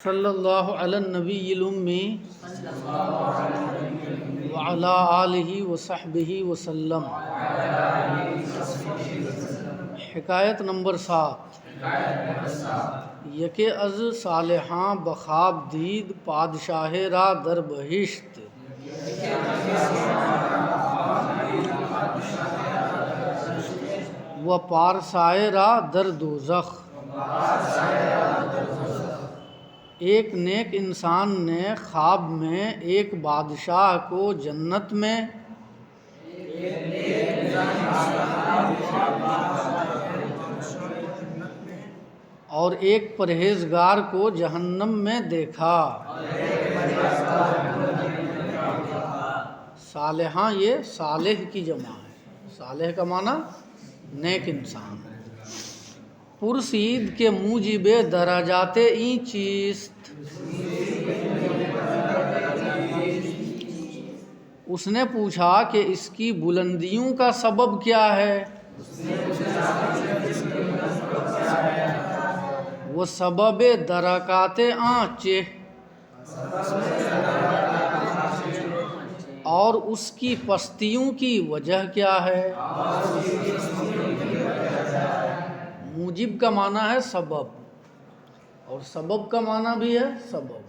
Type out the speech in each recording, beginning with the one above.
صلی اللہ علی النبی الامی وعلی آلہ وصحبہ وسلم۔ حکایت نمبر 7۔ یکے از صالحاں بخواب دید پادشاہ را در بہشت، و پارسائے را در دوزخ۔ ایک نیک انسان نے خواب میں ایک بادشاہ کو جنت میں اور ایک پرہیزگار کو جہنم میں دیکھا۔ صالحاں یہ صالح کی جمع ہے، صالح کا معنی نیک انسان۔ پرسید کے موجب درجات این چیست، اس نے پوچھا کہ اس کی بلندیوں کا سبب کیا ہے؟ وہ سبب درکات آن چہ، اور اس کی پستیوں کی وجہ کیا ہے؟ موجب کا معنی ہے سبب، اور سبب کا معنی بھی ہے سبب۔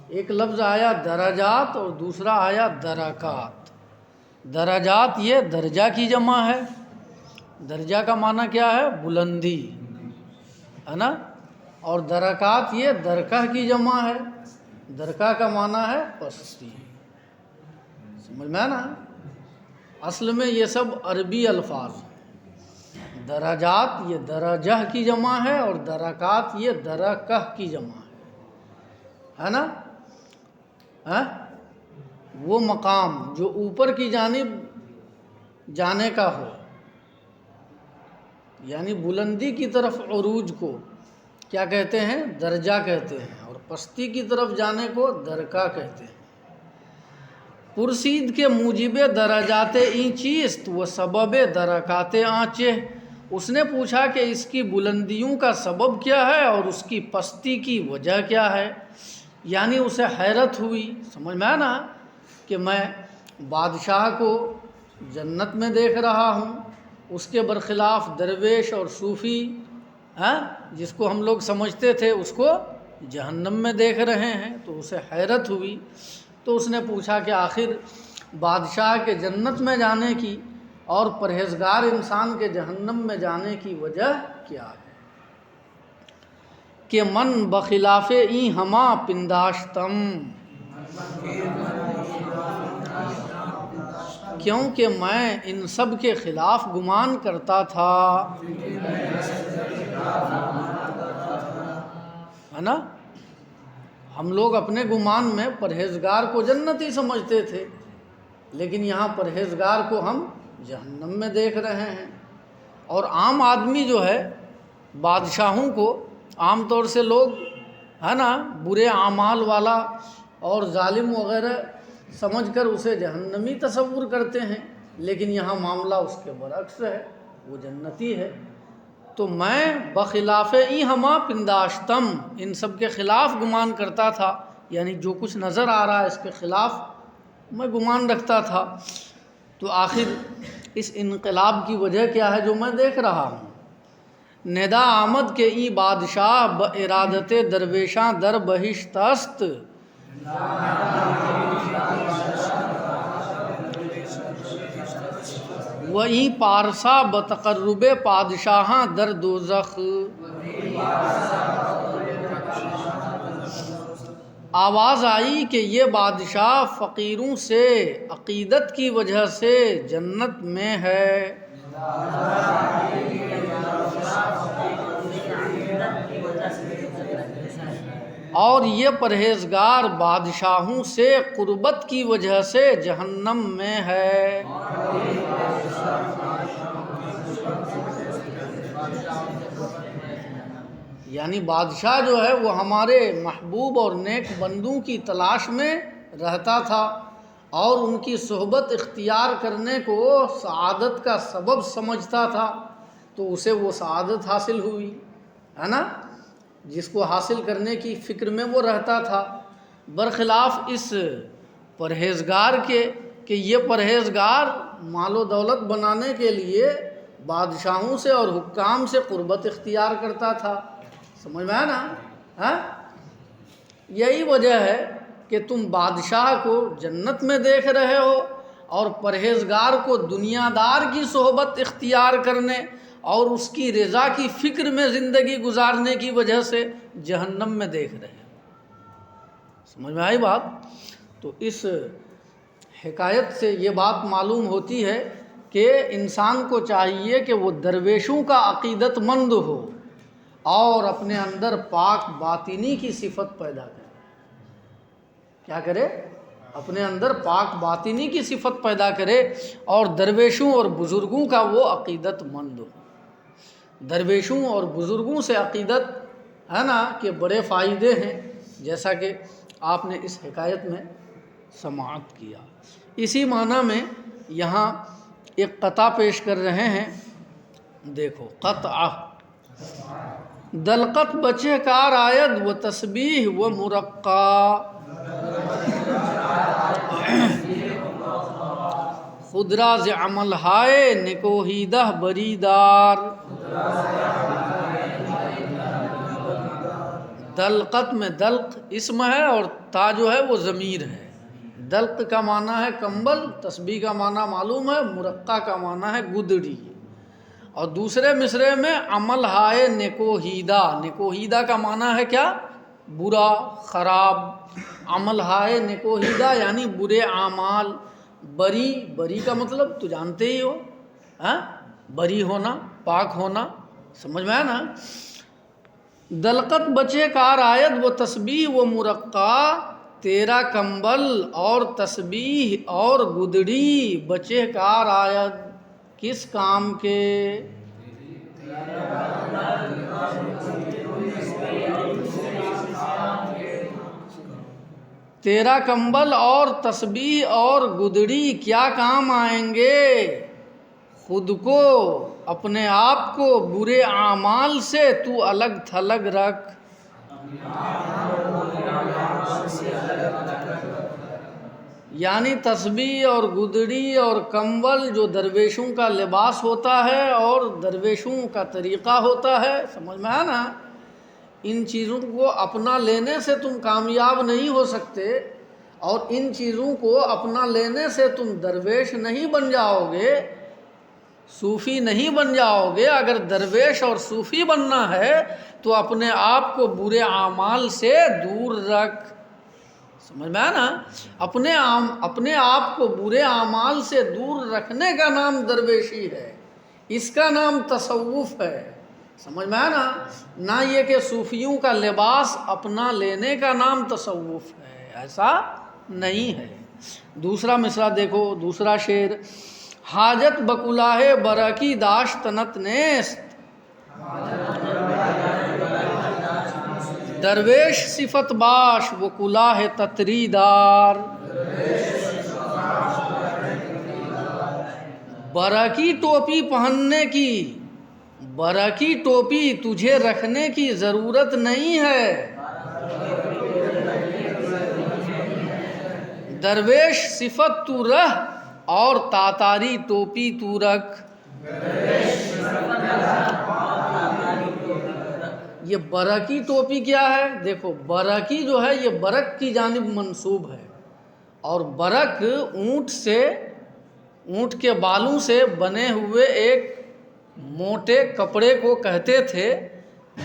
ایک لفظ آیا درجات اور دوسرا آیا درکات۔ درجات یہ درجہ کی جمع ہے، درجہ کا معنی کیا ہے؟ بلندی ہے نا، اور درکات یہ درکہ کی جمع ہے، درکہ کا معنی ہے پستی۔ سمجھ میں نا، اصل میں یہ سب عربی الفاظ۔ درجات یہ درجہ کی جمع ہے اور درکات یہ درکہ کی جمع ہے نا۔ وہ مقام جو اوپر کی جانب جانے کا ہو، یعنی بلندی کی طرف عروج کو کیا کہتے ہیں؟ درجہ کہتے ہیں، اور پستی کی طرف جانے کو درکہ کہتے ہیں۔ پرسید کے موجب درجات این چیست و سبب درکات آنچہ، اس نے پوچھا کہ اس کی بلندیوں کا سبب کیا ہے اور اس کی پستی کی وجہ کیا ہے؟ یعنی اسے حیرت ہوئی، سمجھ میں آنا کہ میں بادشاہ کو جنت میں دیکھ رہا ہوں، اس کے برخلاف درویش اور صوفی جس کو ہم لوگ سمجھتے تھے اس کو جہنم میں دیکھ رہے ہیں، تو اسے حیرت ہوئی۔ تو اس نے پوچھا کہ آخر بادشاہ کے جنت میں جانے کی اور پرہیزگار انسان کے جہنم میں جانے کی وجہ کیا ہے؟ کہ من بخلاف این ہما پنداشتم، کیونکہ میں ان سب کے خلاف گمان کرتا تھا، ہے نا۔ ہم لوگ اپنے گمان میں پرہیزگار کو جنتی سمجھتے تھے، لیکن یہاں پرہیزگار کو ہم جہنم میں دیکھ رہے ہیں۔ اور عام آدمی جو ہے بادشاہوں کو عام طور سے لوگ ہے نا برے اعمال والا اور ظالم وغیرہ سمجھ کر اسے جہنمی تصور کرتے ہیں، لیکن یہاں معاملہ اس کے برعکس ہے، وہ جنتی ہے۔ تو میں بخلاف این ہما پنداشتم، ان سب کے خلاف گمان کرتا تھا، یعنی جو کچھ نظر آ رہا ہے اس کے خلاف میں گمان رکھتا تھا۔ تو آخر اس انقلاب کی وجہ کیا ہے جو میں دیکھ رہا ہوں؟ ندا آمد کے ای بادشاہ بارادت درویشاں در بہشت است، و ای پارسا بتقرب پادشاہاں در دوزخ۔ آواز آئی کہ یہ بادشاہ فقیروں سے عقیدت کی وجہ سے جنت میں ہے، اور یہ پرہیزگار بادشاہوں سے قربت کی وجہ سے جہنم میں ہے۔ یعنی بادشاہ جو ہے وہ ہمارے محبوب اور نیک بندوں کی تلاش میں رہتا تھا، اور ان کی صحبت اختیار کرنے کو سعادت کا سبب سمجھتا تھا، تو اسے وہ سعادت حاصل ہوئی، ہے نا۔ جس کو حاصل کرنے کی فکر میں وہ رہتا تھا، برخلاف اس پرہیزگار کے کہ یہ پرہیزگار مال و دولت بنانے کے لیے بادشاہوں سے اور حکام سے قربت اختیار کرتا تھا۔ سمجھ میں آیا نا؟ ہاں، یہی وجہ ہے کہ تم بادشاہ کو جنت میں دیکھ رہے ہو اور پرہیزگار کو دنیا دار کی صحبت اختیار کرنے اور اس کی رضا کی فکر میں زندگی گزارنے کی وجہ سے جہنم میں دیکھ رہے ہو۔ سمجھ میں آئی بات؟ تو اس حکایت سے یہ بات معلوم ہوتی ہے کہ انسان کو چاہیے کہ وہ درویشوں کا عقیدت مند ہو اور اپنے اندر پاک باطنی کی صفت پیدا کرے۔ کیا کرے؟ اپنے اندر پاک باطنی کی صفت پیدا کرے اور درویشوں اور بزرگوں کا وہ عقیدت مند ہو۔ درویشوں اور بزرگوں سے عقیدت ہے نا کہ بڑے فائدے ہیں، جیسا کہ آپ نے اس حکایت میں سماعت کیا۔ اسی معنی میں یہاں ایک قطع پیش کر رہے ہیں، دیکھو قطع: دلقت بچے کار آید و تسبیح و مرقع، خود را ز عمل ہائے نکوہیدہ بریدار۔ دلقت میں دلق اسم ہے اور تا جو ہے وہ ضمیر ہے۔ دلق کا معنی ہے کمبل، تسبیح کا معنی معلوم ہے، مرقع کا معنی ہے گدڑی۔ اور دوسرے مصرعے میں عمل ہائے نکوہیدہ، نکوہیدہ کا معنی ہے کیا؟ برا، خراب۔ عمل ہائے نکوہیدہ یعنی برے اعمال۔ بری، بری کا مطلب تو جانتے ہی ہو، ہاں، بری ہونا، پاک ہونا۔ سمجھ میں آیا نا؟ دلقت بچے کار آید و تسبیح و مرقع، تیرا کمبل اور تسبیح اور گدڑی بچے کار آید، کس کام کے؟ تیرا کمبل اور تسبیح اور گدڑی کیا کام آئیں گے؟ خود کو، اپنے آپ کو برے اعمال سے تو الگ تھلگ رکھ۔ یعنی تسبیح اور گدڑی اور کمبل جو درویشوں کا لباس ہوتا ہے اور درویشوں کا طریقہ ہوتا ہے، سمجھ میں آیا نا؟ ان چیزوں کو اپنا لینے سے تم کامیاب نہیں ہو سکتے اور ان چیزوں کو اپنا لینے سے تم درویش نہیں بن جاؤ گے، صوفی نہیں بن جاؤ گے۔ اگر درویش اور صوفی بننا ہے تو اپنے آپ کو برے اعمال سے دور رکھ۔ سمجھ میں آیا نا؟ اپنے آپ کو برے اعمال سے دور رکھنے کا نام درویشی ہے، اس کا نام تصوف ہے۔ سمجھ میں آیا نا؟ نہ یہ کہ صوفیوں کا لباس اپنا لینے کا نام تصوف ہے، ایسا نہیں ہے۔ دوسرا مصرع دیکھو، دوسرا شعر: حاجت بکلاہ برکی داشتنت نیست، درویش صفت باش وہ کلاہ تتری دار۔ برکی ٹوپی پہننے کی، برکی ٹوپی تجھے رکھنے کی ضرورت نہیں ہے، درویش صفت تو رہ اور تاتاری ٹوپی تو رکھ۔ یہ برکی ٹوپی کیا ہے؟ دیکھو برکی جو ہے یہ برک کی جانب منسوب ہے، اور برک اونٹ سے، اونٹ کے بالوں سے بنے ہوئے ایک موٹے کپڑے کو کہتے تھے،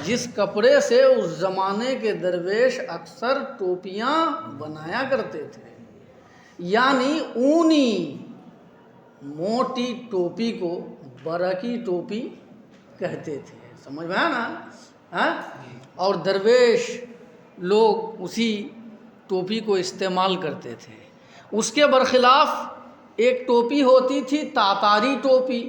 جس کپڑے سے اس زمانے کے درویش اکثر ٹوپیاں بنایا کرتے تھے۔ یعنی اونی موٹی ٹوپی کو برکی ٹوپی کہتے تھے۔ سمجھ میں آیا نا؟ ہاں؟ اور درویش لوگ اسی ٹوپی کو استعمال کرتے تھے۔ اس کے برخلاف ایک ٹوپی ہوتی تھی تاتاری ٹوپی۔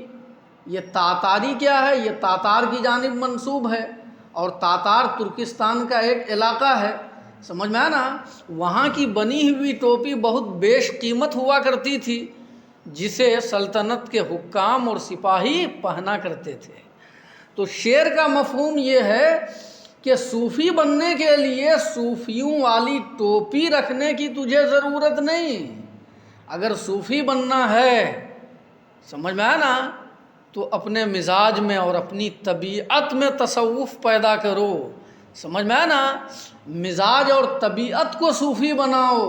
یہ تاتاری کیا ہے؟ یہ تاتار کی جانب منسوب ہے، اور تاتار ترکستان کا ایک علاقہ ہے۔ سمجھ میں آیا نا؟ وہاں کی بنی ہوئی ٹوپی بہت بیش قیمت ہوا کرتی تھی، جسے سلطنت کے حکام اور سپاہی پہنا کرتے تھے۔ تو شعر کا مفہوم یہ ہے کہ صوفی بننے کے لیے صوفیوں والی ٹوپی رکھنے کی تجھے ضرورت نہیں. اگر صوفی بننا ہے، سمجھ میں آیا نا، تو اپنے مزاج میں اور اپنی طبیعت میں تصوف پیدا کرو. سمجھ میں آیا نا، مزاج اور طبیعت کو صوفی بناؤ.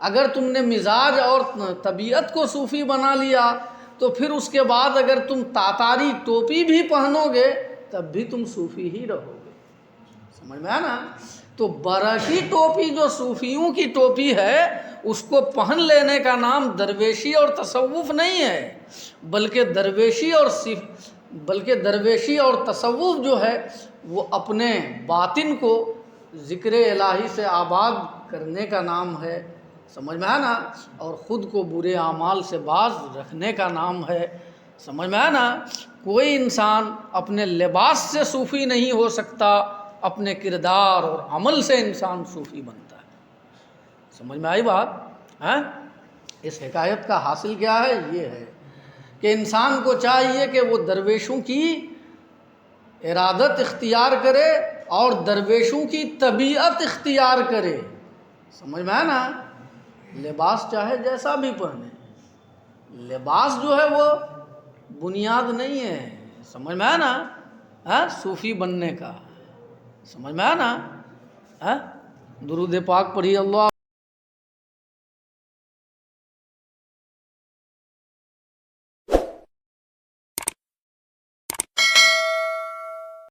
اگر تم نے مزاج اور طبیعت کو صوفی بنا لیا تو پھر اس کے بعد اگر تم تاتاری ٹوپی بھی پہنو گے تب بھی تم صوفی ہی رہو گے. سمجھ میں آیا نا. تو برقی ٹوپی جو صوفیوں کی ٹوپی ہے اس کو پہن لینے کا نام درویشی اور تصوف نہیں ہے، بلکہ درویشی اور تصوف جو ہے وہ اپنے باطن کو ذکر الہی سے آباد کرنے کا نام ہے. سمجھ میں آیا نا، اور خود کو برے اعمال سے باز رکھنے کا نام ہے. سمجھ میں آیا نا. کوئی انسان اپنے لباس سے صوفی نہیں ہو سکتا، اپنے کردار اور عمل سے انسان صوفی بنتا ہے. سمجھ میں آئی بات؟ اس حکایت کا حاصل کیا ہے؟ یہ ہے کہ انسان کو چاہیے کہ وہ درویشوں کی ارادت اختیار کرے اور درویشوں کی طبیعت اختیار کرے. سمجھ میں آیا نا. لباس چاہے جیسا بھی پہنے، لباس جو ہے وہ بنیاد نہیں ہے. سمجھ میں آیا نا صوفی بننے کا. سمجھ میں آیا نا. درود پاک پڑھی. اللہ